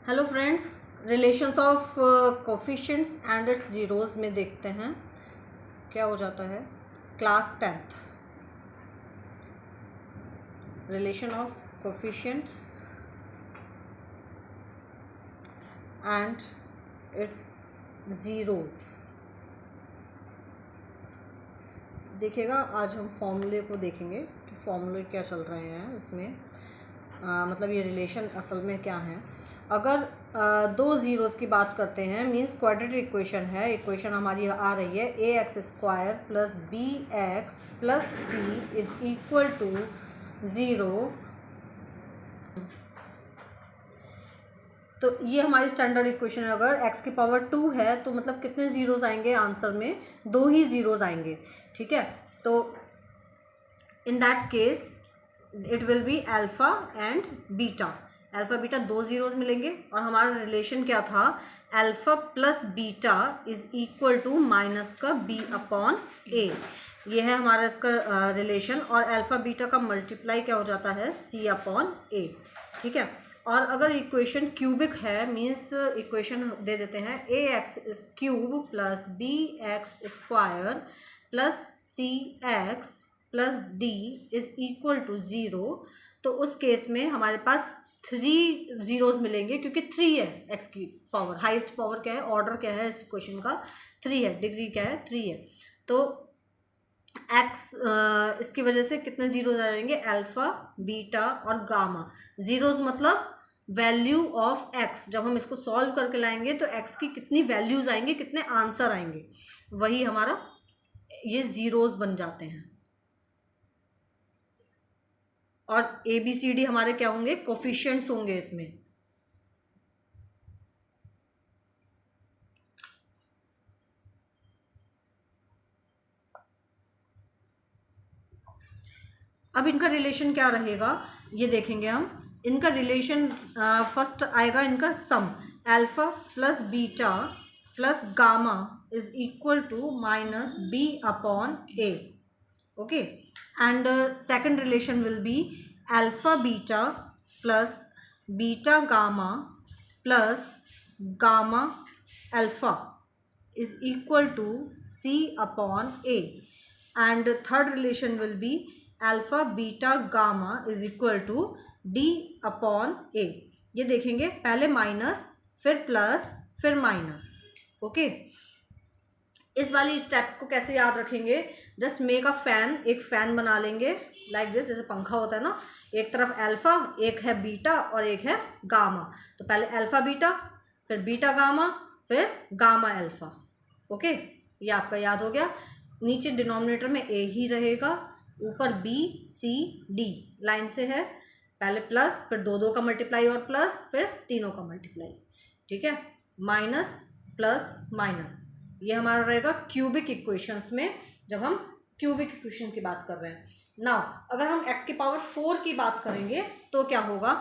Hello friends, relations of coefficients and it's zeros में देखते हैं क्या हो जाता है। Class 10th, relation of coefficients and it's zeros. देखिएगा, आज हम फॉर्मूले को देखेंगे कि फॉर्मूले क्या चल रहे हैं इसमें। मतलब ये रिलेशन असल में क्या है। अगर दो ज़ीरोज़ की बात करते हैं, मींस क्वाड्रेटिक इक्वेशन है। इक्वेशन हमारी आ रही है A X square plus B X plus C is equal to 0। तो ये हमारी स्टैंडर्ड इक्वेशन है। अगर x की पावर 2 है तो मतलब कितने ज़ीरोज़ आएंगे आंसर में? 2 ही ज़ीरोज़ आएंगे। ठीक है, तो in that case it will be alpha and beta. Alpha beta 2 zeros मिलेंगे और हमारा रिलेशन क्या था? Alpha plus beta is equal to minus का b अपॉन a। ये है हमारा इसका रिलेशन। और अल्फ़ा बीटा का मल्टीप्लाई क्या हो जाता है? c upon a। ठीक है, और अगर इक्वेशन क्यूबिक है, मीन्स इक्वेशन दे देते हैं A X cube plus B X square plus C X plus D is equal to 0, तो उस केस में हमारे पास 3 ज़ीरोज़ मिलेंगे, क्योंकि 3 है एक्स की पावर। हाईएस्ट पावर क्या है, ऑर्डर क्या है इस क्वेश्चन का? 3 है, डिग्री क्या है? 3 है। तो एक्स इसकी वजह से कितने ज़ीरोज़ आ जाएंगे? अल्फ़ा बीटा और गामा। ज़ीरोज़ मतलब वैल्यू ऑफ एक्स। जब हम इसको सॉल्व करके लाएंगे तो एक्स की कितनी वैल्यूज़ आएंगे, कितने आंसर आएंगे, वही हमारा ये ज़ीरोज़ बन जाते हैं। और ए बी सी डी हमारे क्या होंगे? कोफिशिएंट्स होंगे इसमें। अब इनका रिलेशन क्या रहेगा ये देखेंगे हम। इनका रिलेशन फर्स्ट आएगा इनका sum, alpha plus beta plus gamma is equal to minus B upon A. Okay, and second relation will be alpha beta plus beta gamma plus gamma alpha is equal to c upon a, and third relation will be alpha beta gamma is equal to d upon a। ये देखेंगे, पहले minus फिर plus फिर minus. Okay, इस वाली step को कैसे याद रखेंगे? जस्ट मेक अ फैन, एक फैन बना लेंगे लाइक दिस, जैसे पंखा होता है ना। एक तरफ अल्फा, एक है बीटा और एक है गामा। तो पहले अल्फा बीटा, फिर बीटा गामा, फिर गामा अल्फा। ओके, ये आपका याद हो गया। नीचे डिनोमिनेटर में ए ही रहेगा, ऊपर बी सी डी लाइन से है। पहले प्लस, फिर दो का मल्टीप्लाई और प्लस, फिर तीनों का मल्टीप्लाई। ठीक है, माइनस प्लस माइनस, ये हमारा रहेगा क्यूबिक इक्वेशंस में, जब हम क्यूबिक इक्वेशन की बात कर रहे हैं। नाउ अगर हम x की पावर 4 की बात करेंगे तो क्या होगा?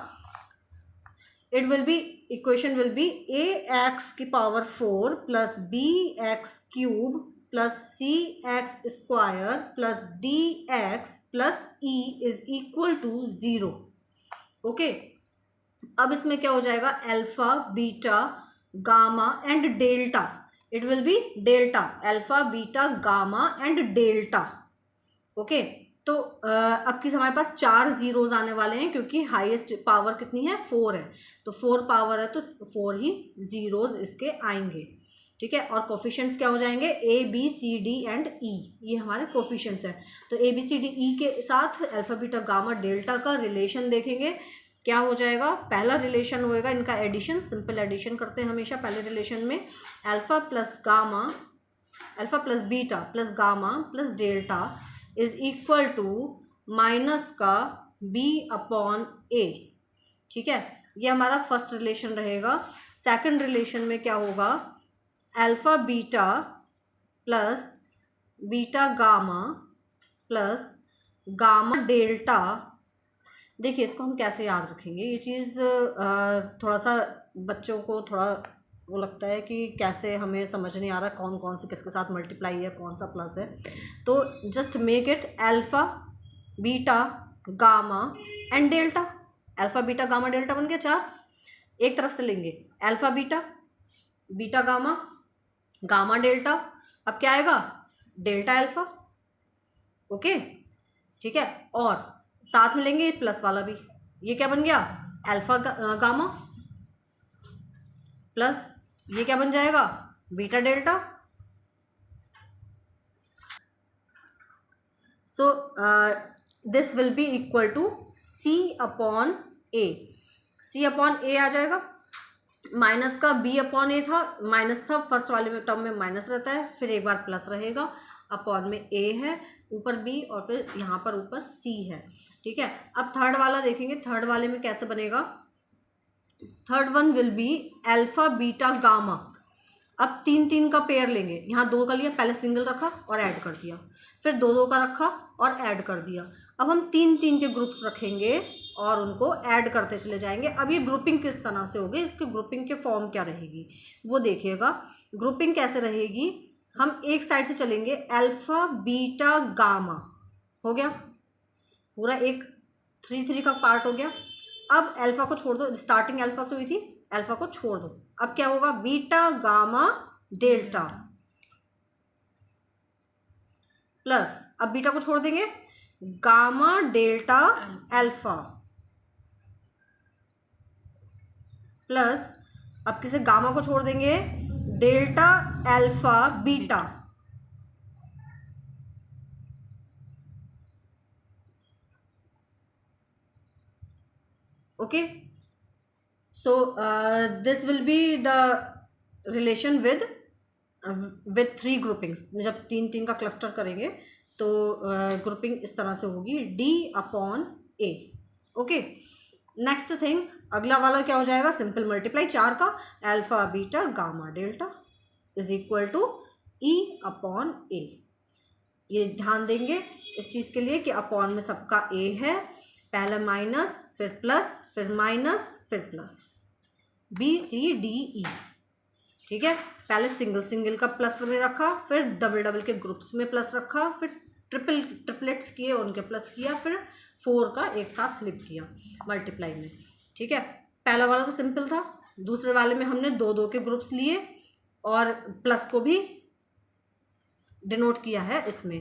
It will be, equation will be A X की power 4 plus B X cube plus C X square plus D X plus E is equal to 0। Okay, अब इसमें क्या हो जाएगा? Alpha beta gamma and delta. It will be delta, alpha beta gamma and delta. Okay, तो अब की हमारे पास 4 zeros आने वाले हैं, क्योंकि हाईएस्ट पावर कितनी है? 4 है। तो 4 पावर है तो 4 ही ज़ीरोज़ इसके आएंगे। ठीक है, और कोफिशिएंट्स क्या हो जाएंगे? A B C D and E, ये हमारे कोफिशिएंट्स हैं। तो ए बी सी डी ई के साथ अल्फा बीटा गामा डेल्टा का रिलेशन देखेंगे। क्या हो जाएगा? पहला रिलेशन होएगा इनका एडिशन, सिंपल एडिशन करते हैं हमेशा पहले रिलेशन में। Alpha plus gamma, alpha plus beta plus gamma plus delta is equal to minus का b अपॉन a। ठीक है, ये हमारा फर्स्ट रिलेशन रहेगा। सेकंड रिलेशन में क्या होगा? Alpha beta plus beta gamma plus gamma delta. देखिए, इसको हम कैसे याद रखेंगे? ये चीज़ थोड़ा सा बच्चों को थोड़ा वो लगता है कि कैसे हमें समझ नहीं आ रहा कौन कौन से किसके साथ मल्टीप्लाई है, कौन सा प्लस है। तो just make it alpha beta gamma and delta. Alpha beta gamma delta बन गया 4। एक तरफ से लेंगे alpha beta, beta gamma, gamma delta, अब क्या आएगा डेल्टा अल्फा। ओके ठीक है, और साथ में लेंगे प्लस वाला भी, ये क्या बन गया अल्फा गामा, प्लस ये क्या बन जाएगा beta delta. So this will be equal to C upon A, C upon A आ जाएगा, माइनस का बी अपॉन ए था, माइनस था फर्स्ट वाले में टर्म में माइनस रहता है, फिर एक बार प्लस रहेगा, अपॉन में ए है, ऊपर बी और फिर यहाँ पर ऊपर सी है। ठीक है, अब थर्ड वाला देखेंगे, थर्ड वाले में कैसे बनेगा। Third one will be alpha beta gamma. अब तीन तीन का पेयर लेंगे, यहाँ दो का लिया, पहले सिंगल रखा और ऐड कर दिया, फिर दो दो का रखा और ऐड कर दिया। अब हम तीन तीन के ग्रुप्स रखेंगे और उनको ऐड करते चले जाएंगे। अब ये ग्रुपिंग किस तरह से होगी, इसकी ग्रुपिंग के फॉर्म क्या रहेगी वो देखिएगा। ग्रुपिंग कैसे रहेगी, हम एक साइड से चलेंगे, अल्फा बीटा गामा हो गया पूरा, एक 3 3 का पार्ट हो गया। अब अल्फा को छोड़ दो, स्टार्टिंग अल्फा से हुई थी, अल्फा को छोड़ दो, अब क्या होगा बीटा गामा डेल्टा, प्लस अब बीटा को छोड़ देंगे गामा डेल्टा अल्फा, प्लस अब किसे गामा को छोड़ देंगे delta alpha beta, okay. So this will be the relation with 3 groupings. जब तीन तीन का क्लस्टर करेंगे तो ग्रुपिंग इस तरह से होगी D upon A। Okay, next thing अगला वाला क्या हो जाएगा, सिंपल मल्टीप्लाई 4 का, alpha beta gamma delta is equal to E upon A। ये ध्यान देंगे इस चीज़ के लिए कि अपॉन में सबका A है, पहले माइनस फिर प्लस फिर माइनस फिर प्लस, BCDE। ठीक है, पहले सिंगल सिंगल का प्लस में रखा, फिर डबल डबल के ग्रुप्स में प्लस रखा, फिर ट्रिपलेट्स किए उनके प्लस किया, फिर 4 का एक साथ लिख दिया मल्टीप्लाई में। ठीक है, पहला वाला तो सिंपल था, दूसरे वाले में हमने दो दो के ग्रुप्स लिए और प्लस को भी डिनोट किया है इसमें।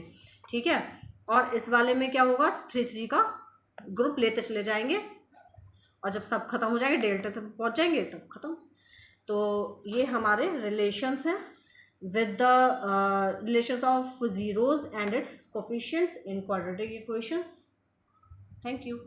ठीक है, और इस वाले में क्या होगा 3 3 का ग्रुप लेते चले जाएंगे और जब सब खत्म हो जाएंगे डेल्टा तक पहुंच जाएंगे तब खत्म। तो ये हमारे रिलेशंस हैं with the relations of zeros and its coefficients in quadratic equations. Thank you.